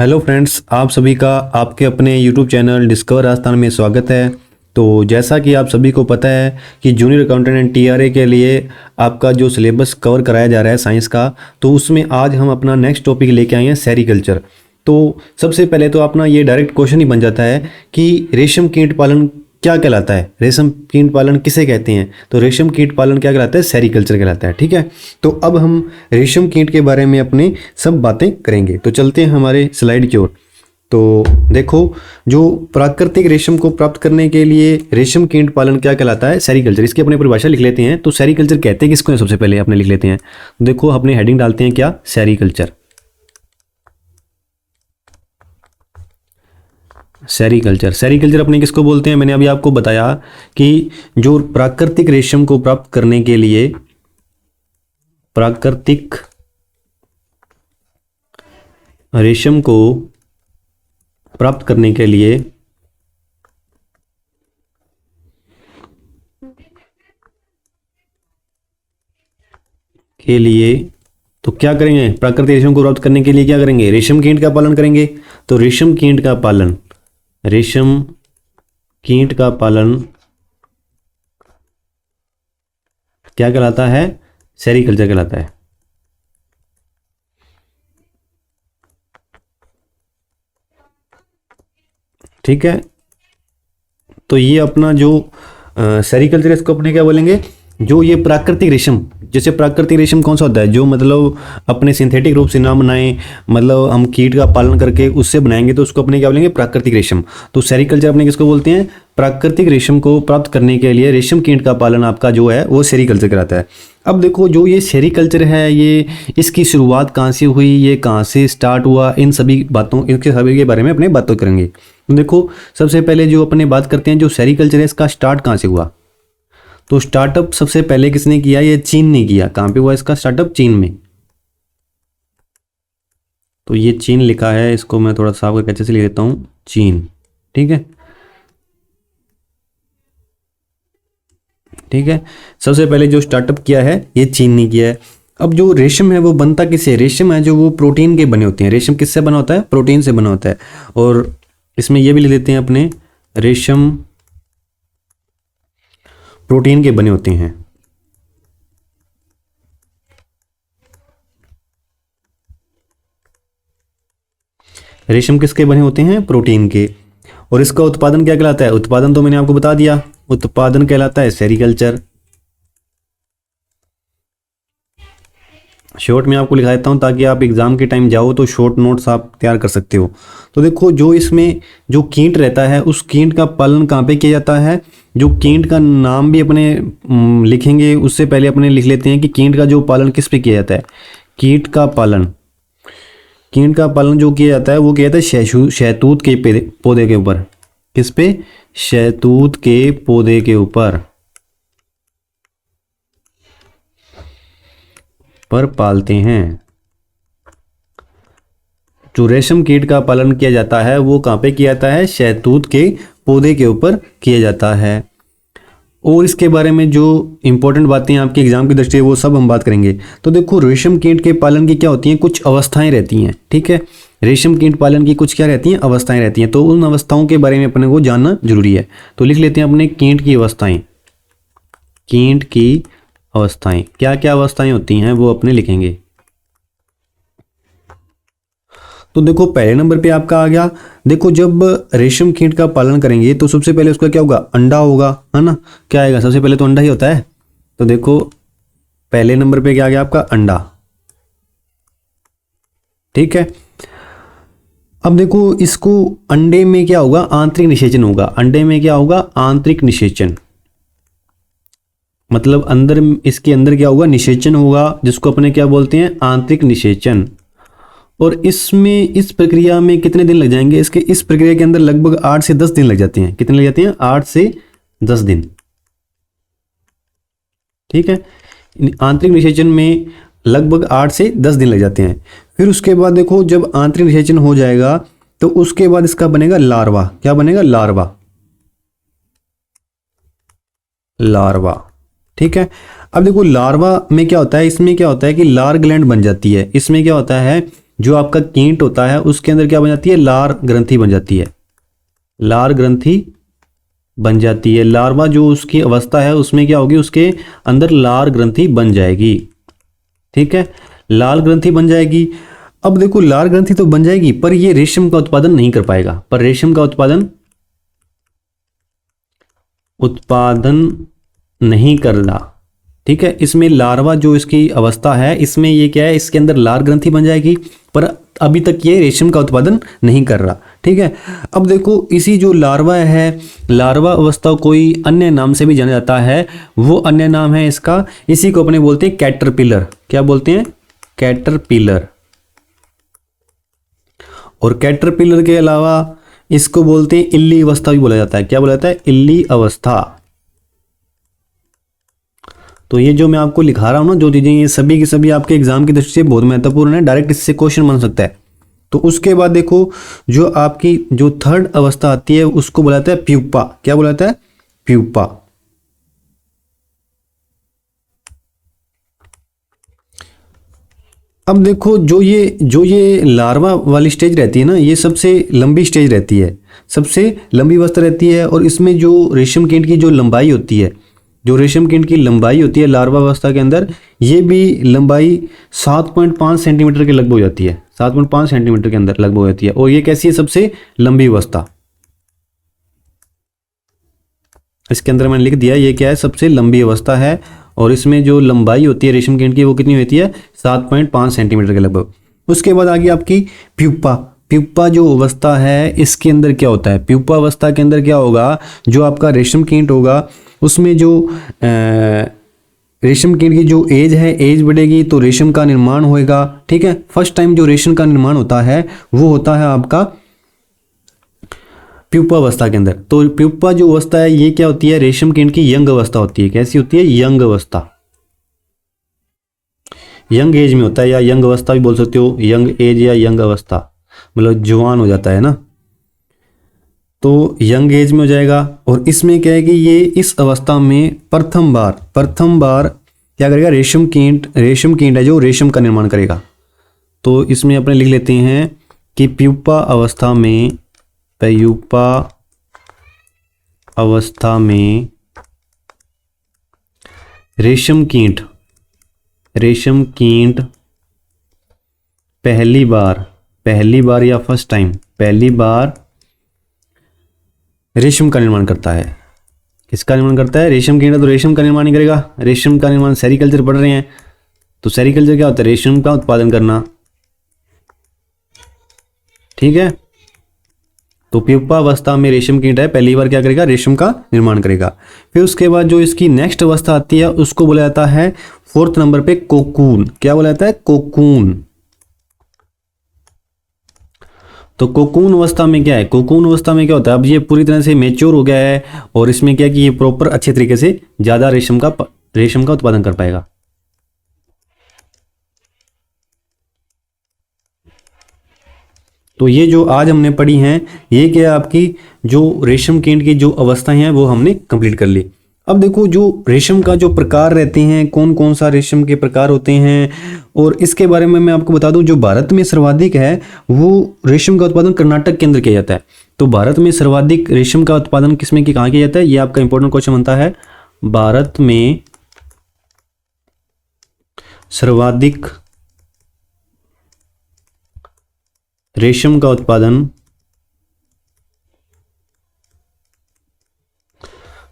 Hello friends, आप सभी का आपके अपने यूट्यूब चैनल डिस्कवर राजस्थान में स्वागत है। तो जैसा कि आप सभी को पता है कि जूनियर अकाउंटेंट एंड टीआरए के लिए आपका जो सिलेबस कवर कराया जा रहा है साइंस का, तो उसमें आज हम अपना नेक्स्ट टॉपिक लेके आए हैं सेरीकल्चर। तो सबसे पहले तो अपना ये डायरेक्ट क्वेश्चन ही बन जाता है कि रेशम कीट पालन क्या कहलाता है, रेशम कीट पालन किसे कहते हैं। तो रेशम कीट पालन क्या कहलाता है, सेरीकल्चर कहलाता है। ठीक है, तो अब हम रेशम कीट के बारे में अपने सब बातें करेंगे। तो चलते हैं हमारे स्लाइड की ओर। तो देखो, जो प्राकृतिक रेशम को प्राप्त करने के लिए रेशम कीट पालन क्या कहलाता है, सेरीकल्चर। इसकी अपनी परिभाषा लिख लेते हैं। तो सेरीकल्चर कहते हैं किसको है, सबसे पहले अपने लिख लेते हैं। देखो, अपने हेडिंग डालते हैं क्या, सेरीकल्चर। सेरीकल्चर, सेरीकल्चर अपने किसको बोलते हैं, मैंने अभी आपको बताया कि जो प्राकृतिक रेशम को प्राप्त करने के लिए, प्राकृतिक रेशम को प्राप्त करने के लिए तो क्या करेंगे, प्राकृतिक रेशम को प्राप्त करने के लिए क्या करेंगे, रेशम कीट का पालन करेंगे। तो रेशम कीट का पालन, रेशम कीट का पालन क्या कहलाता है, सेरीकल्चर कहलाता है। ठीक है, तो ये अपना जो सेरीकल्चर, इसको अपने क्या बोलेंगे, जो ये प्राकृतिक रेशम, जैसे प्राकृतिक रेशम कौन सा होता है, जो मतलब अपने सिंथेटिक रूप से ना बनाए, मतलब हम कीट का पालन करके उससे बनाएंगे, तो उसको अपने क्या बोलेंगे, प्राकृतिक रेशम। तो सेरीकल्चर अपने किसको बोलते हैं, प्राकृतिक रेशम को प्राप्त करने के लिए रेशम कीट का पालन आपका जो है वो सेरीकल्चर कहलाता है। अब देखो, जो ये सेरीकल्चर है, ये इसकी शुरुआत कहाँ से हुई, ये कहाँ से स्टार्ट हुआ, इन सभी बातों, इनके सभी के बारे में अपने बातों करेंगे। तो देखो, सबसे पहले जो अपने बात करते हैं, जो सेरीकल्चर है इसका स्टार्ट कहाँ से हुआ। तो स्टार्टअप सबसे पहले किसने किया, ये चीन ने किया। कहाँ पे हुआ इसका स्टार्टअप, चीन में। तो ये चीन लिखा है, इसको मैं थोड़ा सा आपको अच्छे से लिख देता हूँ, चीन। ठीक है, ठीक है, सबसे पहले जो स्टार्टअप किया है ये चीन ने किया है। अब जो रेशम है वो बनता किससे, रेशम है जो वो प्रोटीन के बने होते हैं। रेशम किससे बना होता है, प्रोटीन से बना होता है। और इसमें ये भी लिख देते हैं अपने, रेशम प्रोटीन के बने होते हैं। रेशम किसके बने होते हैं, प्रोटीन के। और इसका उत्पादन क्या कहलाता है, उत्पादन तो मैंने आपको बता दिया, उत्पादन कहलाता है सेरीकल्चर। शॉर्ट में आपको लिखा देता हूं ताकि आप एग्जाम के टाइम जाओ तो शॉर्ट नोट्स आप तैयार कर सकते हो। तो देखो, जो इसमें जो कीट रहता है, उस कीट का पालन कहाँ पे किया जाता है। जो कीट का नाम भी अपने लिखेंगे, उससे पहले अपने लिख लेते हैं कि कीट का जो पालन किस पे किया जाता है। कीट का पालन, कीट का पालन जो किया जाता है वो किया जाता है शहतूत के पौधे के ऊपर। किस पे, शहतूत के पौधे के ऊपर पर पालते हैं। जो रेशम कीट का पालन किया जाता है वो कहाँ पे किया जाता है, शहतूत के पौधे के ऊपर किया जाता है। और इसके बारे में जो इंपॉर्टेंट बातें आपके एग्जाम की दृष्टि से वो सब हम बात करेंगे। तो देखो, रेशम कीट के पालन की क्या होती हैं, कुछ अवस्थाएं रहती हैं। ठीक है, रेशम कीट पालन की कुछ क्या रहती हैं, अवस्थाएं रहती हैं। तो उन अवस्थाओं के बारे में अपने को जानना जरूरी है। तो लिख लेते हैं अपने, कीट की अवस्थाएं। कीट की अवस्थाएं, क्या क्या अवस्थाएं होती हैं वो अपने लिखेंगे। तो देखो, पहले नंबर पे आपका आ गया। देखो, जब रेशम कीट का पालन करेंगे तो सबसे पहले उसका क्या होगा, अंडा होगा, है ना। क्या आएगा, सबसे पहले तो अंडा ही होता है। तो देखो, पहले नंबर पे क्या आ गया आपका, अंडा। ठीक है, अब देखो, इसको अंडे में क्या होगा, आंतरिक निषेचन होगा। अंडे में क्या होगा, आंतरिक निषेचन। मतलब अंदर, इसके अंदर क्या होगा, निषेचन होगा, जिसको अपने क्या बोलते हैं, आंतरिक निषेचन। और इसमें, इस प्रक्रिया में कितने दिन लग जाएंगे, इसके इस प्रक्रिया के अंदर लगभग 8 से 10 दिन लग जाते हैं। कितने लग जाते हैं, 8 से 10 दिन। ठीक है, आंतरिक निषेचन में लगभग 8 से 10 दिन लग जाते हैं। फिर उसके बाद देखो, जब आंतरिक निषेचन हो जाएगा तो उसके बाद इसका बनेगा लार्वा। क्या बनेगा, लार्वा, लार्वा। ठीक है, अब देखो, लार्वा में क्या होता है, इसमें क्या होता है कि लार ग्लैंड बन जाती है। इसमें क्या होता है, जो आपका कीट होता है उसके अंदर क्या बन जाती है, लार ग्रंथि बन जाती है, लार ग्रंथि बन जाती है। लार्वा जो उसकी अवस्था है उसमें क्या होगी, उसके अंदर लार ग्रंथि बन जाएगी। ठीक है, लाल ग्रंथि बन जाएगी। अब देखो लाल ग्रंथि तो बन जाएगी पर ये रेशम का उत्पादन नहीं कर पाएगा, पर रेशम का उत्पादन नहीं कर रहा। ठीक है, इसमें लार्वा जो इसकी अवस्था है इसमें ये क्या है, इसके अंदर लार ग्रंथि बन जाएगी पर अभी तक ये रेशम का उत्पादन नहीं कर रहा। ठीक है, अब देखो इसी जो लार्वा है, लार्वा अवस्था कोई अन्य नाम से भी जाना जाता है, वो अन्य नाम है इसका, इसी को अपने बोलते हैं कैटरपिलर। क्या बोलते हैं, कैटरपिलर। और कैटरपिलर के अलावा इसको बोलते हैं इल्ली अवस्था भी बोला जाता है। क्या बोला जाता है, इल्ली अवस्था। तो ये जो मैं आपको लिखा रहा हूं ना जो चीजें, ये सभी की सभी आपके एग्जाम की दृष्टि से बहुत महत्वपूर्ण है, डायरेक्ट इससे क्वेश्चन बन सकता है। तो उसके बाद देखो जो आपकी जो थर्ड अवस्था आती है उसको बोला जाता है प्यूपा। क्या बोला जाता है, प्यूपा। अब देखो जो ये लार्वा वाली स्टेज रहती है ना, ये सबसे लंबी स्टेज रहती है, सबसे लंबी अवस्था रहती है। और इसमें जो रेशम कीट की जो लंबाई होती है, जो रेशम कीट की लंबाई होती है लार्वा अवस्था के अंदर, ये भी लंबाई 7.5 सेंटीमीटर के लगभग हो जाती है, 7.5 सेंटीमीटर के अंदर लगभग हो जाती है। और ये कैसी है, सबसे लंबी अवस्था। इसके अंदर मैंने लिख दिया ये क्या है, सबसे लंबी अवस्था है। और इसमें जो लंबाई होती है रेशम कीट की वो कितनी होती है, 7.5 सेंटीमीटर के लगभग। उसके बाद आ गई आपकी प्यूपा। प्यूपा जो अवस्था है इसके अंदर क्या होता है, प्यूपा अवस्था के अंदर क्या होगा, जो आपका रेशम कीट होगा उसमें जो रेशम कीट की जो एज है, एज बढ़ेगी तो रेशम का निर्माण होएगा। ठीक है, फर्स्ट टाइम जो रेशम का निर्माण होता है वो होता है आपका प्यूपा अवस्था के अंदर। तो प्यूपा जो अवस्था है ये क्या होती है, रेशम कीट की यंग अवस्था होती है। कैसी होती है, यंग अवस्था, यंग एज में होता है, या यंग अवस्था भी बोल सकते हो, यंग एज या यंग अवस्था, मतलब जवान हो जाता है ना, तो यंग एज में हो जाएगा। और इसमें क्या है कि ये इस अवस्था में प्रथम बार क्या करेगा, रेशम कीट है जो रेशम का निर्माण करेगा। तो इसमें अपने लिख लेते हैं कि प्यूपा अवस्था में रेशम कीट पहली बार या फर्स्ट टाइम पहली बार रेशम का निर्माण करता है। किसका निर्माण करता है, रेशम कीट है तो रेशम का निर्माण ही करेगा। रेशम का निर्माण, सेरीकल्चर पढ़ रहे हैं तो सेरीकल्चर क्या होता है, रेशम का उत्पादन करना। ठीक है, तो प्यूपा अवस्था में रेशम कीट है, पहली बार क्या करेगा, रेशम का निर्माण करेगा। फिर उसके बाद जो इसकी नेक्स्ट अवस्था आती है उसको बोला जाता है फोर्थ नंबर पे कोकून। क्या बोला जाता है, कोकून। तो कोकून अवस्था में क्या है, कोकून अवस्था में क्या होता है, अब ये पूरी तरह से मेच्योर हो गया है और इसमें क्या कि ये प्रॉपर अच्छे तरीके से ज्यादा रेशम का उत्पादन कर पाएगा। तो ये जो आज हमने पढ़ी हैं ये क्या आपकी जो रेशम कीट की जो अवस्थाएं हैं वो हमने कंप्लीट कर ली। अब देखो जो रेशम का जो प्रकार रहते हैं, कौन कौन सा रेशम के प्रकार होते हैं, और इसके बारे में मैं आपको बता दूं, जो भारत में सर्वाधिक है वो रेशम का उत्पादन कर्नाटक के अंदर किया जाता है। तो भारत में सर्वाधिक रेशम का उत्पादन किसमें की कहाँ किया जाता है, ये आपका इंपॉर्टेंट क्वेश्चन बनता है। भारत में सर्वाधिक रेशम का उत्पादन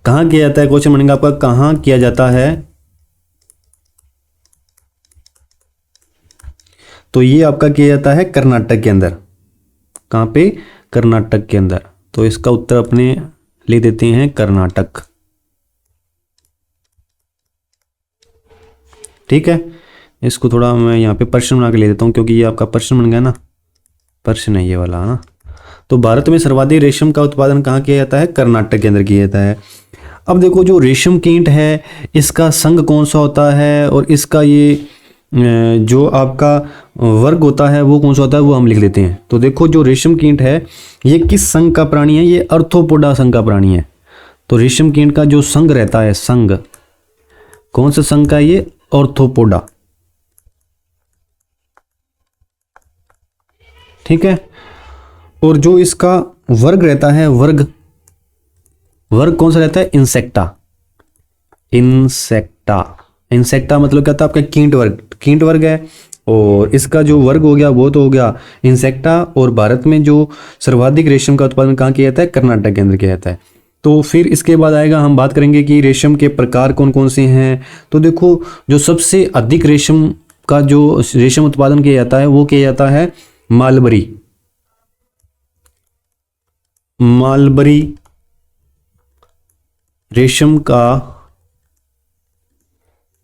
कहां किया जाता है, क्वेश्चन बनेगा आपका कहां किया जाता है। तो ये आपका किया जाता है कर्नाटक के अंदर। कहां पे, कर्नाटक के अंदर। तो इसका उत्तर अपने ले देते हैं कर्नाटक। ठीक है, इसको थोड़ा मैं यहाँ पे प्रश्न बना के ले देता हूं क्योंकि ये आपका प्रश्न बन गया ना, प्रश्न है ये वाला ना। तो भारत में सर्वाधिक रेशम का उत्पादन कहाँ किया जाता है, कर्नाटक के अंदर किया जाता है। अब देखो जो रेशम कीट है इसका संघ कौन सा होता है और इसका ये जो आपका वर्ग होता है वो कौन सा होता है वो हम लिख लेते हैं। तो देखो जो रेशम कीट है ये किस संघ का प्राणी है, ये अर्थोपोडा संघ का प्राणी है। तो रेशम कीट का जो संघ रहता है, संघ कौन सा संघ का, ये ऑर्थोपोडा। ठीक है। और जो इसका वर्ग रहता है, वर्ग कौन सा रहता है? इंसेक्टा। इंसेक्टा मतलब क्या था? आपका कीट वर्ग है। और इसका जो वर्ग हो गया वो तो हो गया इंसेक्टा। और भारत में जो सर्वाधिक रेशम का उत्पादन कहाँ किया जाता है? कर्नाटक के अंदर किया जाता है। तो फिर इसके बाद आएगा, हम बात करेंगे कि रेशम के प्रकार कौन कौन से हैं। तो देखो, जो सबसे अधिक रेशम का जो रेशम उत्पादन किया जाता है वो किया जाता है मालबरी रेशम का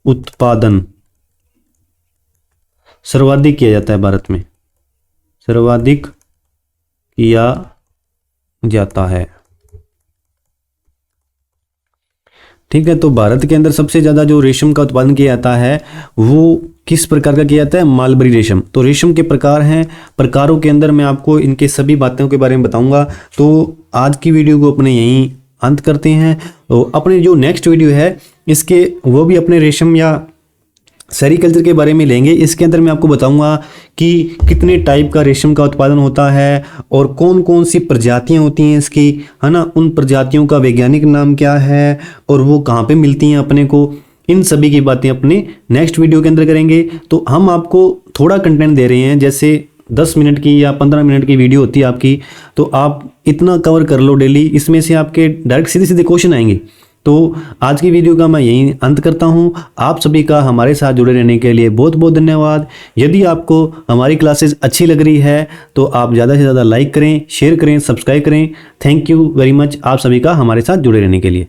उत्पादन सर्वाधिक किया जाता है भारत में, सर्वाधिक किया जाता है। ठीक है। तो भारत के अंदर सबसे ज़्यादा जो रेशम का उत्पादन किया जाता है वो किस प्रकार का किया जाता है? मालबरी रेशम। तो रेशम के प्रकार हैं, प्रकारों के अंदर मैं आपको इनके सभी बातों के बारे में बताऊंगा। तो आज की वीडियो को अपने यहीं अंत करते हैं। तो अपने जो नेक्स्ट वीडियो है इसके वो भी अपने रेशम या सेरीकल्चर के बारे में लेंगे। इसके अंदर मैं आपको बताऊंगा कि कितने टाइप का रेशम का उत्पादन होता है और कौन कौन सी प्रजातियां होती हैं इसकी, है ना। उन प्रजातियों का वैज्ञानिक नाम क्या है और वो कहाँ पे मिलती हैं अपने को। इन सभी की बातें अपने नेक्स्ट वीडियो के अंदर करेंगे। तो हम आपको थोड़ा कंटेंट दे रहे हैं, जैसे 10 मिनट की या 15 मिनट की वीडियो होती है आपकी, तो आप इतना कवर कर लो डेली। इसमें से आपके डायरेक्ट सीधे सीधे क्वेश्चन आएंगे। तो आज की वीडियो का मैं यहीं अंत करता हूं। आप सभी का हमारे साथ जुड़े रहने के लिए बहुत बहुत धन्यवाद। यदि आपको हमारी क्लासेस अच्छी लग रही है तो आप ज़्यादा से ज़्यादा लाइक करें, शेयर करें, सब्सक्राइब करें। थैंक यू वेरी मच आप सभी का हमारे साथ जुड़े रहने के लिए।